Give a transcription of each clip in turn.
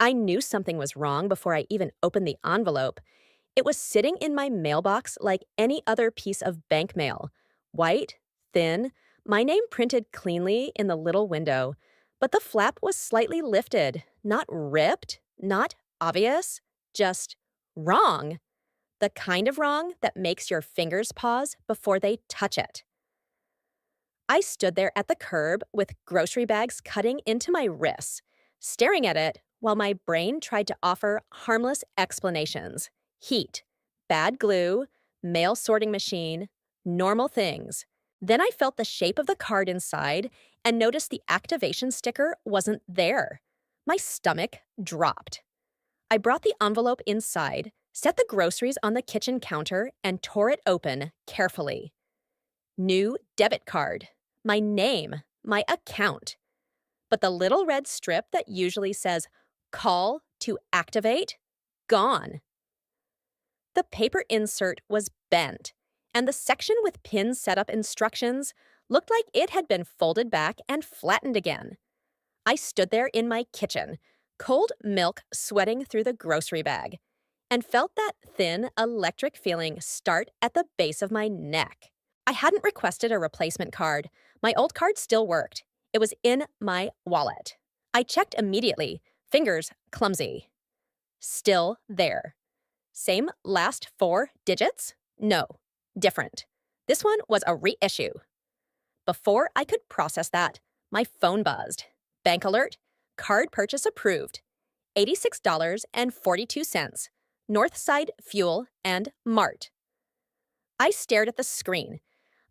I knew something was wrong before I even opened the envelope. It was sitting in my mailbox like any other piece of bank mail. White, thin, my name printed cleanly in the little window. But the flap was slightly lifted, not ripped, not obvious, just wrong. The kind of wrong that makes your fingers pause before they touch it. I stood there at the curb with grocery bags cutting into my wrists, staring at it while my brain tried to offer harmless explanations. Heat, bad glue, mail sorting machine, normal things. Then I felt the shape of the card inside and noticed the activation sticker wasn't there. My stomach dropped. I brought the envelope inside, set the groceries on the kitchen counter, and tore it open carefully. New debit card. My name. My account. But the little red strip that usually says, "Call to activate," gone. The paper insert was bent, and the section with pin setup instructions looked like it had been folded back and flattened again. I stood there in my kitchen, cold milk sweating through the grocery bag, and felt that thin, electric feeling start at the base of my neck. I hadn't requested a replacement card. My old card still worked. It was in my wallet. I checked immediately, fingers clumsy. Still there. Same last 4 digits? No, different. This one was a reissue. Before I could process that, my phone buzzed. Bank alert, card purchase approved. $86.42. Northside Fuel and Mart. I stared at the screen.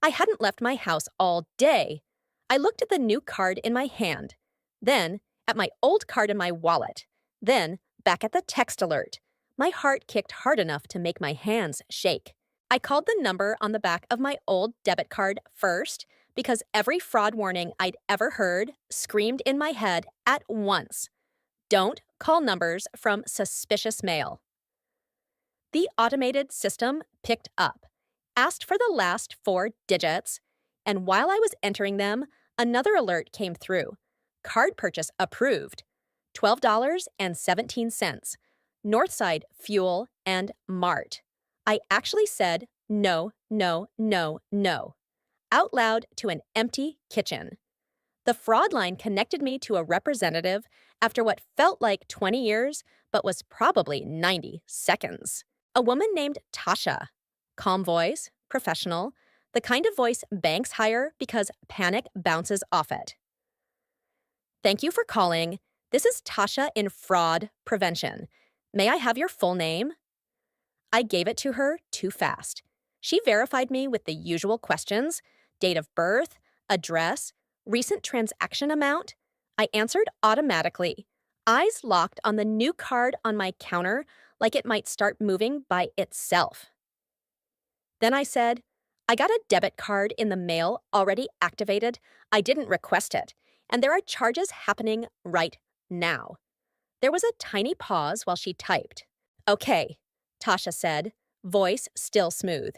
I hadn't left my house all day. I looked at the new card in my hand, then at my old card in my wallet, then back at the text alert. My heart kicked hard enough to make my hands shake. I called the number on the back of my old debit card first because every fraud warning I'd ever heard screamed in my head at once. Don't call numbers from suspicious mail. The automated system picked up, asked for the last 4 digits, and while I was entering them, another alert came through. Card purchase approved. $12.17. Northside Fuel and Mart. I actually said no, no, no, no, out loud to an empty kitchen. The fraud line connected me to a representative after what felt like 20 years, but was probably 90 seconds. A woman named Tasha. Calm voice, professional, the kind of voice banks hire because panic bounces off it. Thank you for calling. This is Tasha in Fraud Prevention. May I have your full name? I gave it to her too fast. She verified me with the usual questions: date of birth, address, recent transaction amount. I answered automatically, eyes locked on the new card on my counter like it might start moving by itself. Then I said, I got a debit card in the mail already activated. I didn't request it, and there are charges happening right now. There was a tiny pause while she typed. Okay, Tasha said, voice still smooth.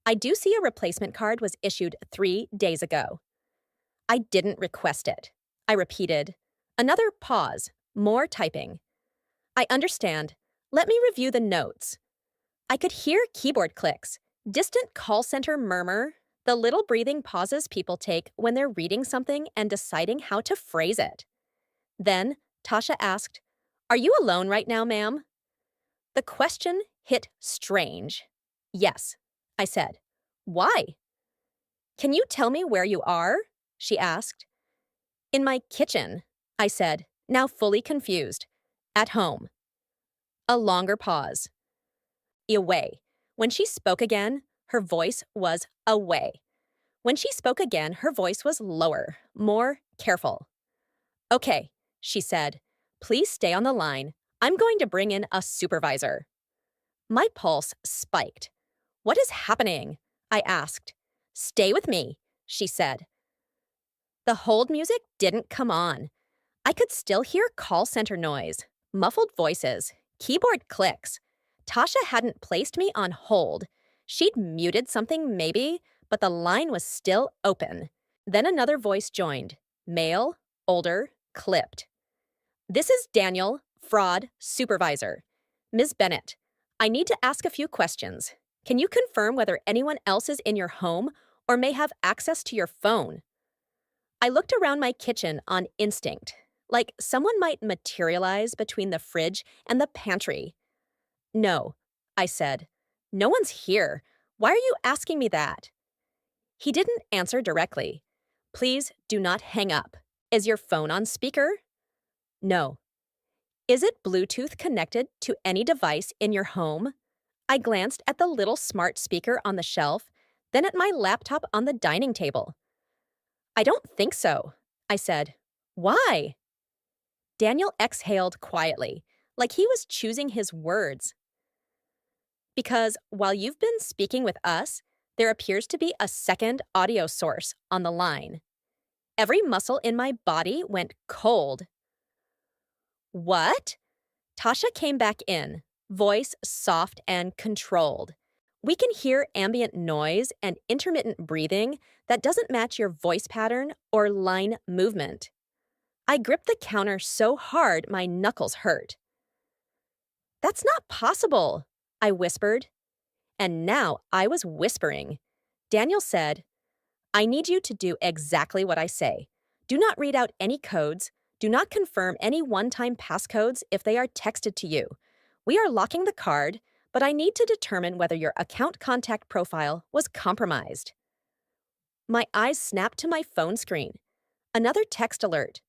I do see a replacement card was issued 3 days ago. I didn't request it. I repeated. Another pause, more typing. I understand. Let me review the notes. I could hear keyboard clicks, distant call center murmur, the little breathing pauses people take when they're reading something and deciding how to phrase it. Then Tasha asked, Are you alone right now, ma'am? The question hit strange. Yes, I said. Why? Can you tell me where you are? She asked. In my kitchen, I said, now fully confused. At home. A longer pause. Away. When she spoke again, her voice was away. When she spoke again, her voice was lower, more careful. Okay, she said. Please stay on the line. I'm going to bring in a supervisor. My pulse spiked. What is happening? I asked. Stay with me, she said. The hold music didn't come on. I could still hear call center noise, muffled voices, keyboard clicks. Tasha hadn't placed me on hold. She'd muted something maybe, but the line was still open. Then another voice joined. Male, older, clipped. This is Daniel, Fraud supervisor. Ms. Bennett, I need to ask a few questions. Can you confirm whether anyone else is in your home or may have access to your phone? I looked around my kitchen on instinct, like someone might materialize between the fridge and the pantry. No, I said. No one's here. Why are you asking me that? He didn't answer directly. Please do not hang up. Is your phone on speaker? No. Is it Bluetooth connected to any device in your home? I glanced at the little smart speaker on the shelf, then at my laptop on the dining table. I don't think so, I said. Why? Daniel exhaled quietly, like he was choosing his words. Because while you've been speaking with us, there appears to be a second audio source on the line. Every muscle in my body went cold. What? Tasha came back in, voice soft and controlled. We can hear ambient noise and intermittent breathing that doesn't match your voice pattern or line movement. I gripped the counter so hard my knuckles hurt. That's not possible, I whispered. And now I was whispering. Daniel said, I need you to do exactly what I say. Do not read out any codes. Do not confirm any one-time passcodes if they are texted to you. We are locking the card, but I need to determine whether your account contact profile was compromised. My eyes snapped to my phone screen. Another text alert.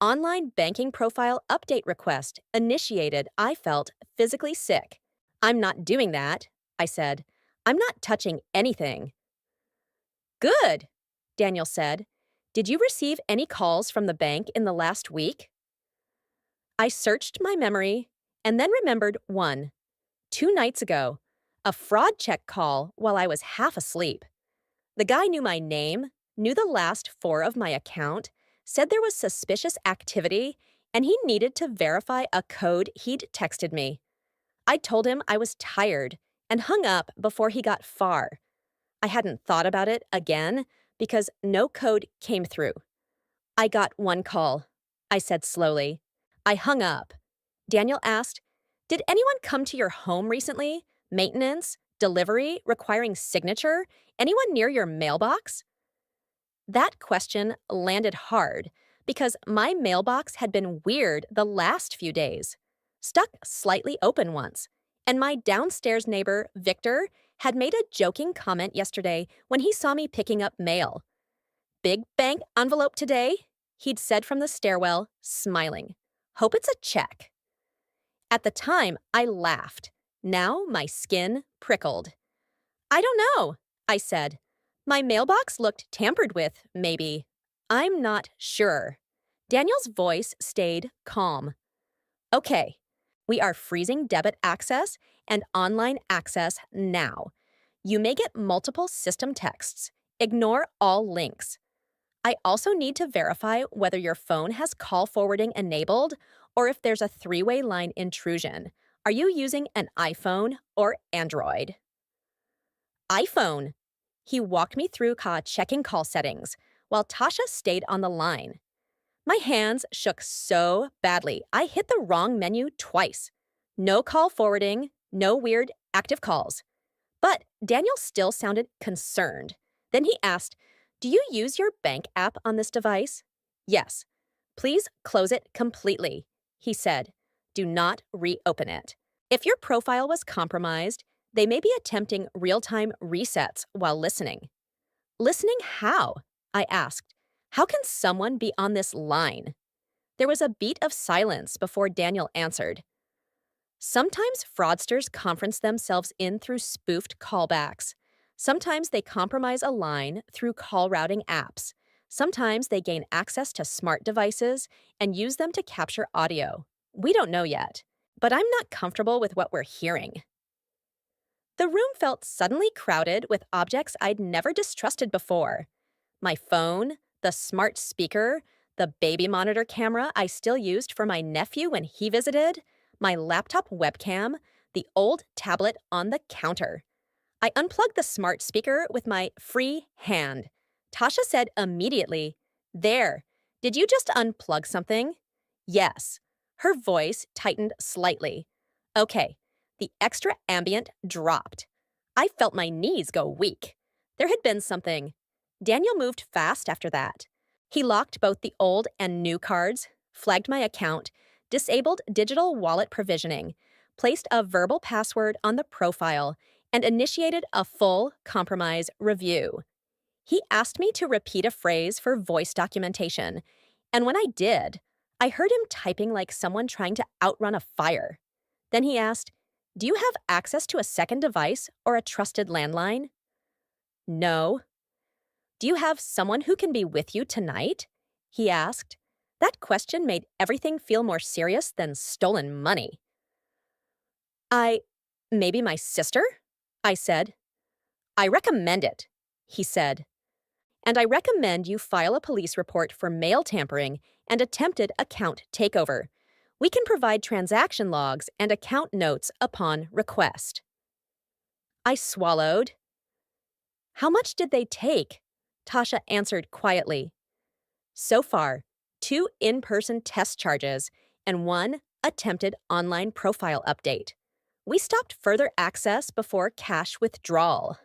Online banking profile update request initiated. I felt physically sick. I'm not doing that, I said. I'm not touching anything. Good, Daniel said. Did you receive any calls from the bank in the last week? I searched my memory and then remembered one. 2 nights ago, a fraud check call while I was half asleep. The guy knew my name, knew the last 4 of my account, said there was suspicious activity, and he needed to verify a code he'd texted me. I told him I was tired and hung up before he got far. I hadn't thought about it again because no code came through. I got 1 call, I said slowly. I hung up. Daniel asked, did anyone come to your home recently? Maintenance? Delivery? Requiring signature? Anyone near your mailbox? That question landed hard because my mailbox had been weird the last few days, stuck slightly open once, and my downstairs neighbor, Victor, had made a joking comment yesterday when he saw me picking up mail. Big bank envelope today, he'd said from the stairwell, smiling. Hope it's a check. At the time, I laughed. Now my skin prickled. I don't know, I said. My mailbox looked tampered with, maybe. I'm not sure. Daniel's voice stayed calm. Okay, we are freezing debit access and online access now. You may get multiple system texts. Ignore all links. I also need to verify whether your phone has call forwarding enabled or if there's a 3-way line intrusion. Are you using an iPhone or Android? iPhone. He walked me through checking call settings while Tasha stayed on the line. My hands shook so badly, I hit the wrong menu twice. No call forwarding, no weird active calls. But Daniel still sounded concerned. Then he asked, do you use your bank app on this device? Yes. Please close it completely, he said. Do not reopen it. If your profile was compromised, they may be attempting real-time resets while listening. Listening how? I asked. How can someone be on this line? There was a beat of silence before Daniel answered. Sometimes fraudsters conference themselves in through spoofed callbacks. Sometimes they compromise a line through call routing apps. Sometimes they gain access to smart devices and use them to capture audio. We don't know yet, but I'm not comfortable with what we're hearing. The room felt suddenly crowded with objects I'd never distrusted before. My phone, the smart speaker, the baby monitor camera I still used for my nephew when he visited, my laptop webcam, the old tablet on the counter. I unplugged the smart speaker with my free hand. Tasha said immediately, there, did you just unplug something? Yes. Her voice tightened slightly. Okay, the extra ambient dropped. I felt my knees go weak. There had been something. Daniel moved fast after that. He locked both the old and new cards, flagged my account, disabled digital wallet provisioning, placed a verbal password on the profile, and initiated a full compromise review. He asked me to repeat a phrase for voice documentation, and when I did, I heard him typing like someone trying to outrun a fire. Then he asked, "Do you have access to a second device or a trusted landline?" "No." "Do you have someone who can be with you tonight?" he asked. That question made everything feel more serious than stolen money. Maybe my sister?" I said. "I recommend it," he said. "And I recommend you file a police report for mail tampering and attempted account takeover. We can provide transaction logs and account notes upon request." I swallowed. "How much did they take?" Tasha answered quietly. "So far, 2 in-person test charges and 1 attempted online profile update. We stopped further access before cash withdrawal."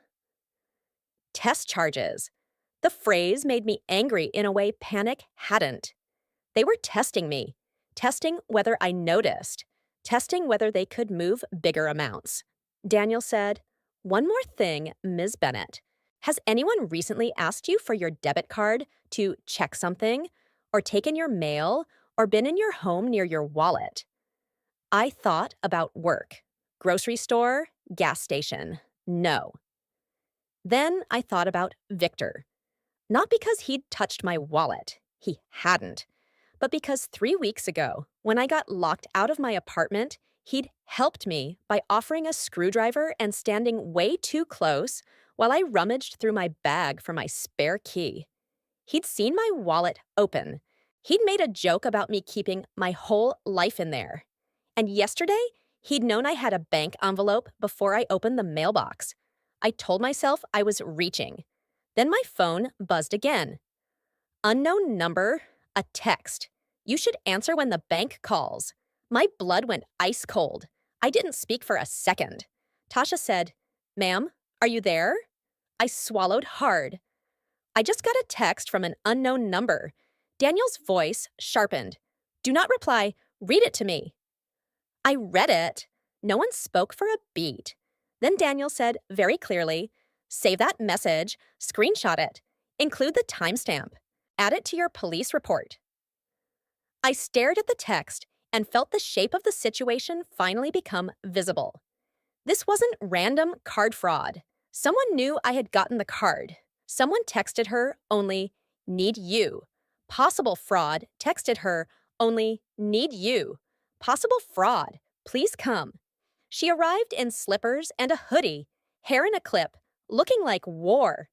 Test charges. The phrase made me angry in a way panic hadn't. They were testing me, testing whether I noticed, testing whether they could move bigger amounts. Daniel said, "One more thing, Ms. Bennett. Has anyone recently asked you for your debit card to check something, or taken your mail, or been in your home near your wallet?" I thought about work. Grocery store, gas station. No. Then I thought about Victor. Not because he'd touched my wallet. He hadn't. But because 3 weeks ago, when I got locked out of my apartment, he'd helped me by offering a screwdriver and standing way too close while I rummaged through my bag for my spare key. He'd seen my wallet open. He'd made a joke about me keeping my whole life in there. And yesterday, he'd known I had a bank envelope before I opened the mailbox. I told myself I was reaching. Then my phone buzzed again. "Unknown number, a text. You should answer when the bank calls." My blood went ice cold. I didn't speak for a second. Tasha said, "Ma'am, are you there?" I swallowed hard. "I just got a text from an unknown number." Daniel's voice sharpened. "Do not reply. Read it to me." I read it. No one spoke for a beat. Then Daniel said very clearly, "Save that message, screenshot it, include the timestamp, add it to your police report." I stared at the text and felt the shape of the situation finally become visible. This wasn't random card fraud. Someone knew I had gotten the card. Someone texted her only, "Need you." Possible fraud texted her only, "Need you." Possible fraud, please come. She arrived in slippers and a hoodie, hair in a clip, looking like war.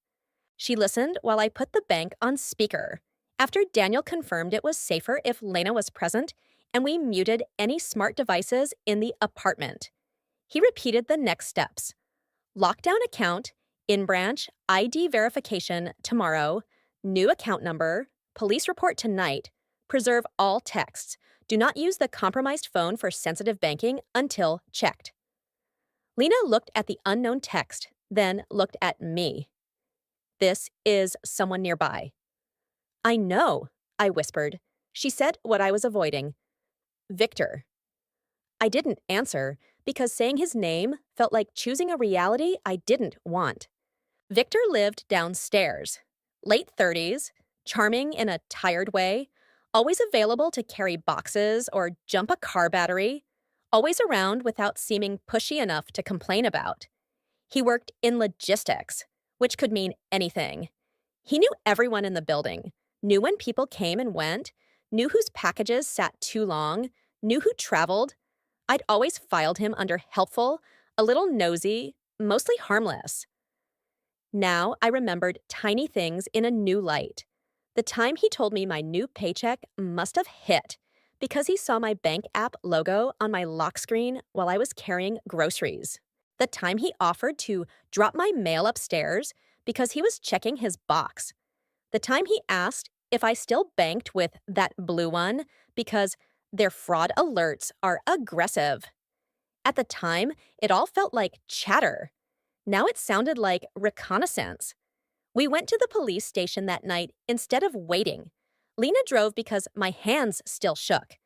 She listened while I put the bank on speaker. After Daniel confirmed it was safer if Lena was present, and we muted any smart devices in the apartment. He repeated the next steps. Lockdown account, in-branch, ID verification tomorrow, new account number, police report tonight, preserve all texts. Do not use the compromised phone for sensitive banking until checked. Lena looked at the unknown text, then looked at me. "This is someone nearby." "I know," I whispered. She said what I was avoiding. "Victor." I didn't answer because saying his name felt like choosing a reality I didn't want. Victor lived downstairs. Late 30s, charming in a tired way, always available to carry boxes or jump a car battery, always around without seeming pushy enough to complain about. He worked in logistics, which could mean anything. He knew everyone in the building, knew when people came and went, knew whose packages sat too long, knew who traveled. I'd always filed him under helpful, a little nosy, mostly harmless. Now I remembered tiny things in a new light. The time he told me my new paycheck must have hit because he saw my bank app logo on my lock screen while I was carrying groceries. The time he offered to drop my mail upstairs because he was checking his box. The time he asked if I still banked with that blue one because Their fraud alerts are aggressive. At the time, it all felt like chatter. Now it sounded like reconnaissance. We went to the police station that night instead of waiting. Lena drove because my hands still shook.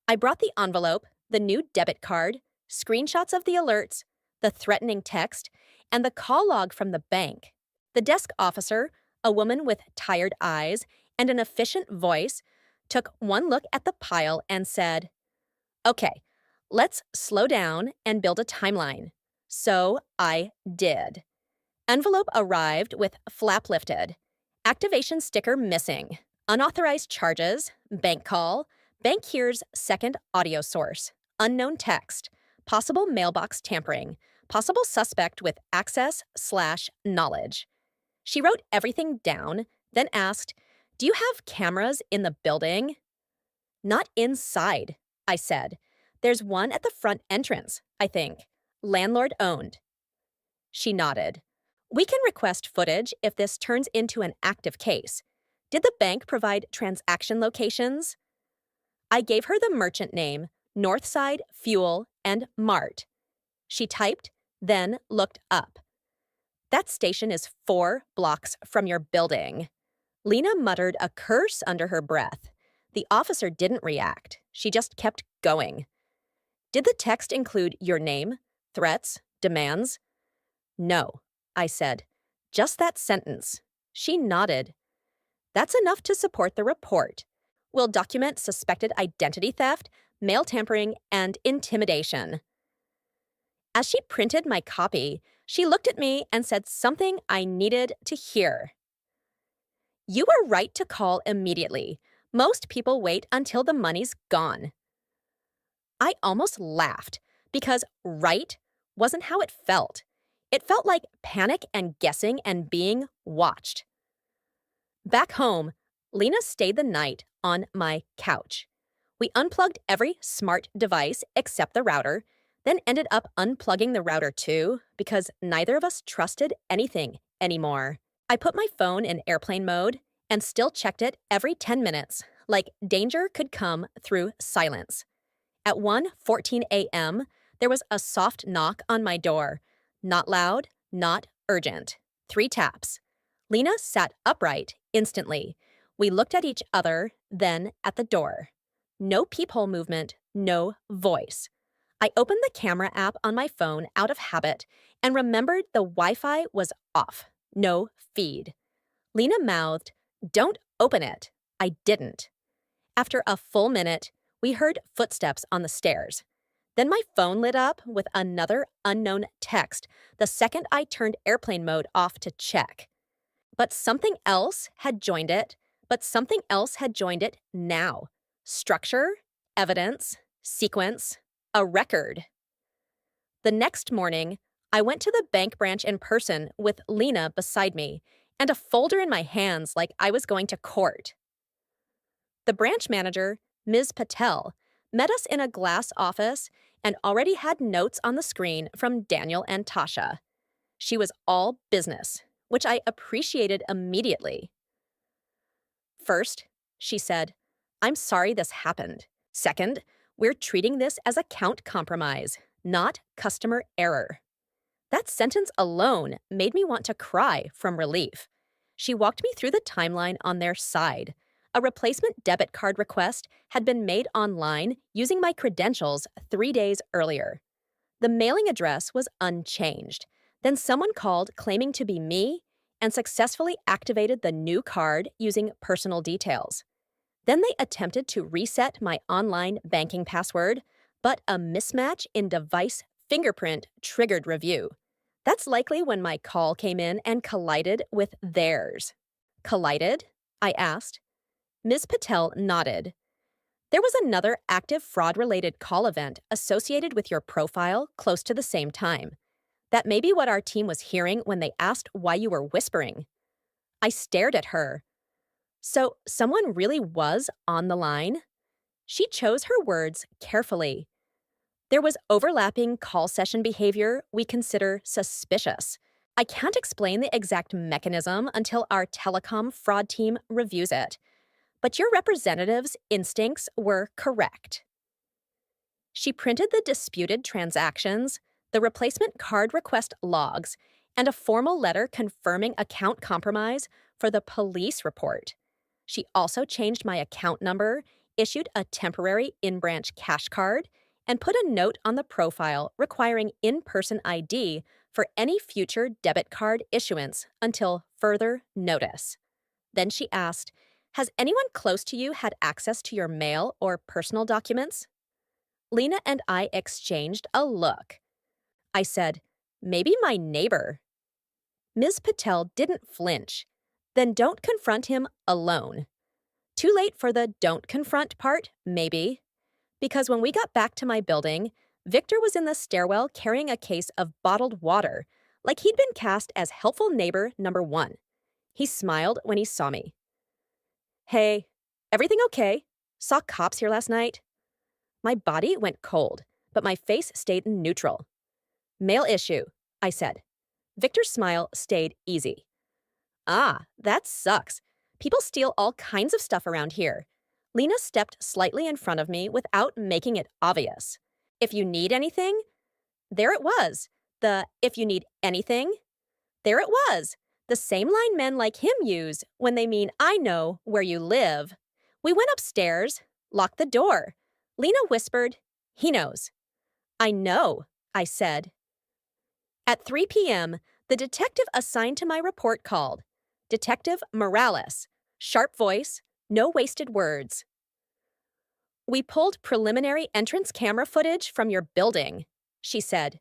I brought the envelope, the new debit card, screenshots of the alerts, the threatening text, and the call log from the bank. The desk officer, a woman with tired eyes and an efficient voice, took one look at the pile and said, "Okay, let's slow down and build a timeline." So I did. Envelope arrived with flap lifted. Activation sticker missing. Unauthorized charges. Bank call. Bank hears second audio source. Unknown text. Possible mailbox tampering. Possible suspect with access/knowledge. She wrote everything down, then asked, "Do you have cameras in the building?" "Not inside," I said. "There's one at the front entrance, I think. Landlord owned." She nodded. "We can request footage if this turns into an active case. Did the bank provide transaction locations?" I gave her the merchant name, Northside, Fuel, and Mart. She typed, then looked up. "That station is 4 blocks from your building." Lena muttered a curse under her breath. The officer didn't react. She just kept going. "Did the text include your name, threats, demands?" "No," I said. "Just that sentence." She nodded. "That's enough to support the report. We'll document suspected identity theft, mail tampering, and intimidation." As she printed my copy, she looked at me and said something I needed to hear. "You were right to call immediately. Most people wait until the money's gone." I almost laughed because right wasn't how it felt. It felt like panic and guessing and being watched. Back home, Lena stayed the night on my couch. We unplugged every smart device except the router, then ended up unplugging the router too because neither of us trusted anything anymore. I put my phone in airplane mode and still checked it every 10 minutes, like danger could come through silence. At 1:14 a.m., there was a soft knock on my door. Not loud, not urgent. 3 taps. Lena sat upright instantly. We looked at each other, then at the door. No peephole movement, no voice. I opened the camera app on my phone out of habit and remembered the Wi-Fi was off. No feed. Lena mouthed, "Don't open it." I didn't. After a full minute, we heard footsteps on the stairs. Then my phone lit up with another unknown text the second I turned airplane mode off to check. But something else had joined it now. Structure, evidence, sequence, a record. The next morning, I went to the bank branch in person with Lena beside me and a folder in my hands like I was going to court. The branch manager, Ms. Patel, met us in a glass office and already had notes on the screen from Daniel and Tasha. She was all business, which I appreciated immediately. "First," she said, "I'm sorry this happened. Second, we're treating this as account compromise, not customer error." That sentence alone made me want to cry from relief. She walked me through the timeline on their side. A replacement debit card request had been made online using my credentials 3 days earlier. The mailing address was unchanged. Then someone called claiming to be me and successfully activated the new card using personal details. Then they attempted to reset my online banking password, but a mismatch in device fingerprint triggered review. That's likely when my call came in and collided with theirs. "Collided?" I asked. Ms. Patel nodded. "There was another active fraud-related call event associated with your profile close to the same time. That may be what our team was hearing when they asked why you were whispering." I stared at her. "So someone really was on the line?" She chose her words carefully. "There was overlapping call session behavior we consider suspicious. I can't explain the exact mechanism until our telecom fraud team reviews it. But your representative's instincts were correct." She printed the disputed transactions, the replacement card request logs, and a formal letter confirming account compromise for the police report. She also changed my account number, issued a temporary in branch cash card, and put a note on the profile requiring in person ID for any future debit card issuance until further notice. Then she asked, "Has anyone close to you had access to your mail or personal documents?" Lena and I exchanged a look. I said, "Maybe my neighbor." Ms. Patel didn't flinch. "Then don't confront him alone." Too late for the don't confront part, maybe. Because when we got back to my building, Victor was in the stairwell carrying a case of bottled water, like he'd been cast as helpful neighbor number 1. He smiled when he saw me. "Hey, everything okay? Saw cops here last night." My body went cold, but my face stayed neutral. "Mail issue," I said. Victor's smile stayed easy. "Ah, that sucks. People steal all kinds of stuff around here." Lena stepped slightly in front of me without making it obvious. "If you need anything," there it was. The "if you need anything," there it was. The same line men like him use when they mean I know where you live. We went upstairs, locked the door. Lena whispered, "He knows." "I know," I said. At 3 p.m., the detective assigned to my report called. Detective Morales. Sharp voice, no wasted words. "We pulled preliminary entrance camera footage from your building," she said.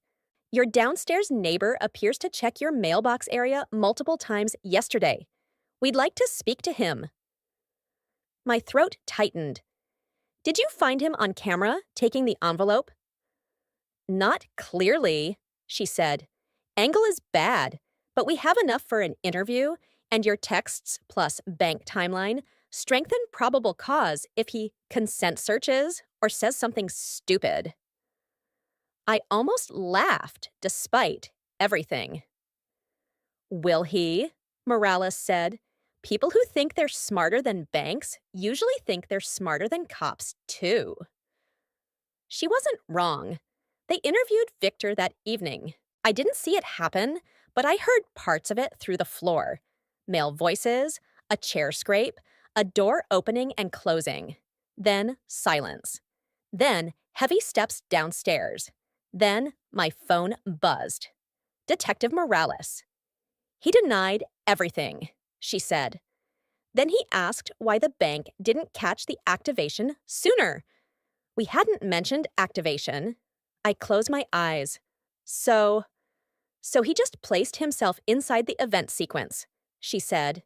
"Your downstairs neighbor appears to check your mailbox area multiple times yesterday. We'd like to speak to him." My throat tightened. "Did you find him on camera taking the envelope?" "Not clearly," she said. "Angle is bad, but we have enough for an interview, and your texts plus bank timeline strengthen probable cause if he consent searches or says something stupid." I almost laughed despite everything. "Will he?" Morales said. "People who think they're smarter than banks usually think they're smarter than cops, too." She wasn't wrong. They interviewed Victor that evening. I didn't see it happen, but I heard parts of it through the floor. Male voices, a chair scrape, a door opening and closing. Then silence. Then heavy steps downstairs. Then my phone buzzed. Detective Morales. "He denied everything," she said. Then he asked why the bank didn't catch the activation sooner. We hadn't mentioned activation. I closed my eyes. So he just placed himself inside the event sequence," she said.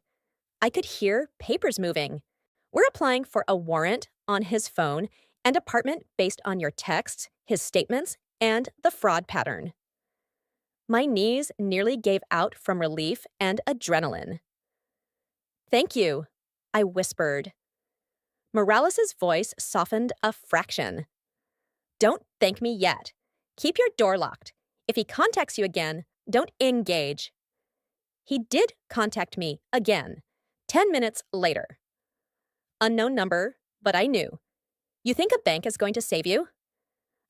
I could hear papers moving. "We're applying for a warrant on his phone and apartment based on your texts, his statements, and the fraud pattern." My knees nearly gave out from relief and adrenaline. "Thank you," I whispered. Morales's voice softened a fraction. "Don't thank me yet. Keep your door locked. If he contacts you again, don't engage." He did contact me again, 10 minutes later. Unknown number, but I knew. "You think a bank is going to save you?"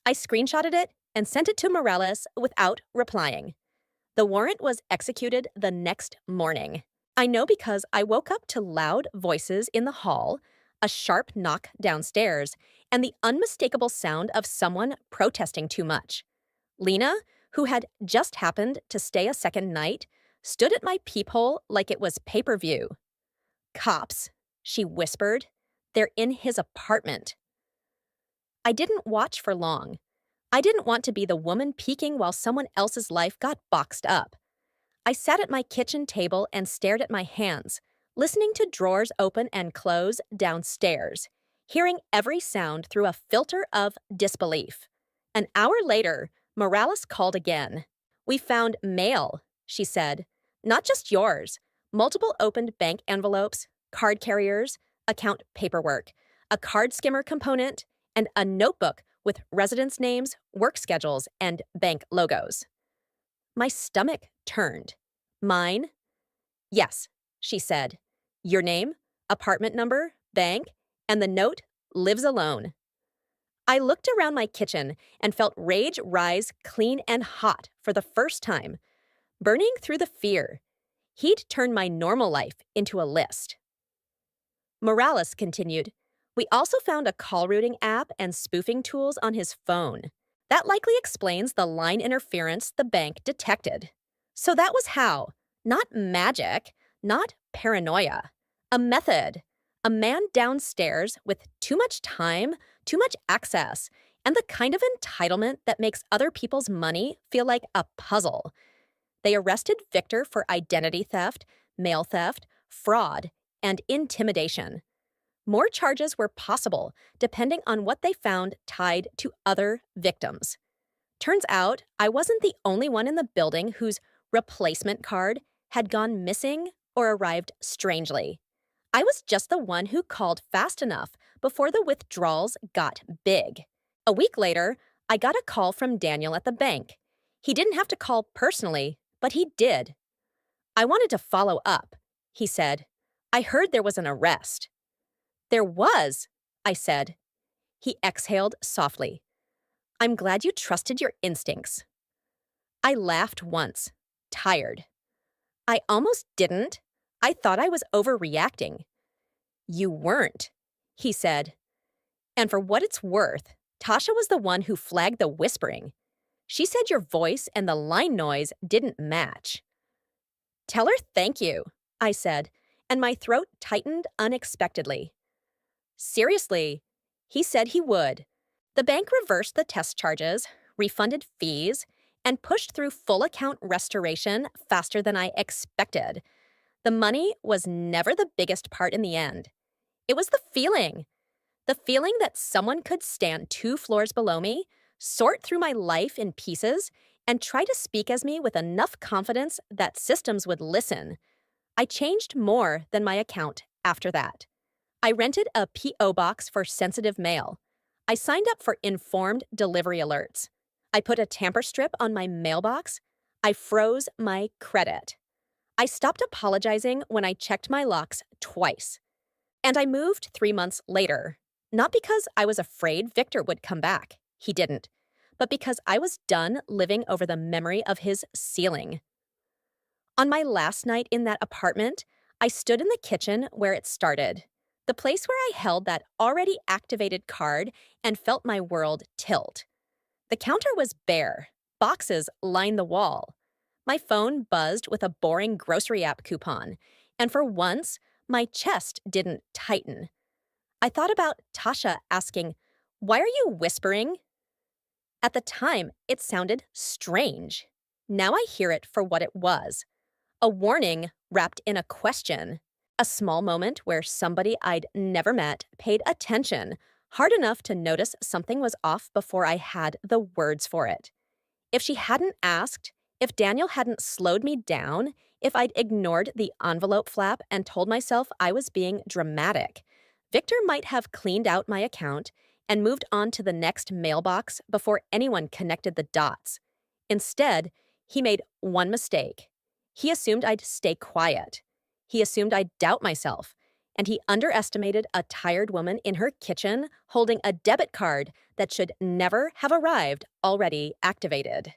I screenshotted it and sent it to Morales without replying. The warrant was executed the next morning. I know because I woke up to loud voices in the hall, a sharp knock downstairs, and the unmistakable sound of someone protesting too much. Lena, who had just happened to stay a second night, stood at my peephole like it was pay-per-view. "Cops," she whispered. "They're in his apartment." I didn't watch for long. I didn't want to be the woman peeking while someone else's life got boxed up. I sat at my kitchen table and stared at my hands, listening to drawers open and close downstairs, hearing every sound through a filter of disbelief. An hour later, Morales called again. "We found mail," she said. "Not just yours. Multiple opened bank envelopes, card carriers, account paperwork, a card skimmer component, and a notebook with residents' names, work schedules, and bank logos." My stomach turned. "Mine?" "Yes," she said. "Your name, apartment number, bank, and the note, lives alone." I looked around my kitchen and felt rage rise clean and hot for the first time, burning through the fear. He'd turned my normal life into a list. Morales continued, "We also found a call routing app and spoofing tools on his phone. That likely explains the line interference the bank detected." So that was how. Not magic, not paranoia. A method. A man downstairs with too much time, too much access, and the kind of entitlement that makes other people's money feel like a puzzle. They arrested Victor for identity theft, mail theft, fraud, and intimidation. More charges were possible depending on what they found tied to other victims. Turns out I wasn't the only one in the building whose replacement card had gone missing or arrived strangely. I was just the one who called fast enough before the withdrawals got big. A week later, I got a call from Daniel at the bank. He didn't have to call personally, but he did. "I wanted to follow up," he said. "I heard there was an arrest." "There was," I said. He exhaled softly. "I'm glad you trusted your instincts." I laughed once, tired. "I almost didn't. I thought I was overreacting." "You weren't," he said. "And for what it's worth, Tasha was the one who flagged the whispering. She said your voice and the line noise didn't match." "Tell her thank you," I said, and my throat tightened unexpectedly. "Seriously," he said he would. The bank reversed the test charges, refunded fees, and pushed through full account restoration faster than I expected. The money was never the biggest part in the end. It was the feeling. The feeling that someone could stand 2 floors below me, sort through my life in pieces, and try to speak as me with enough confidence that systems would listen. I changed more than my account after that. I rented a P.O. box for sensitive mail. I signed up for informed delivery alerts. I put a tamper strip on my mailbox. I froze my credit. I stopped apologizing when I checked my locks twice. And I moved 3 months later, not because I was afraid Victor would come back. He didn't. But because I was done living over the memory of his ceiling. On my last night in that apartment, I stood in the kitchen where it started, the place where I held that already activated card and felt my world tilt. The counter was bare. Boxes lined the wall. My phone buzzed with a boring grocery app coupon, and for once, my chest didn't tighten. I thought about Tasha asking, "Why are you whispering?" At the time, it sounded strange. Now I hear it for what it was. A warning wrapped in a question. A small moment where somebody I'd never met paid attention, hard enough to notice something was off before I had the words for it. If she hadn't asked, if Daniel hadn't slowed me down, if I'd ignored the envelope flap and told myself I was being dramatic, Victor might have cleaned out my account and moved on to the next mailbox before anyone connected the dots. Instead, he made one mistake. He assumed I'd stay quiet. He assumed I'd doubt myself. And he underestimated a tired woman in her kitchen holding a debit card that should never have arrived already activated.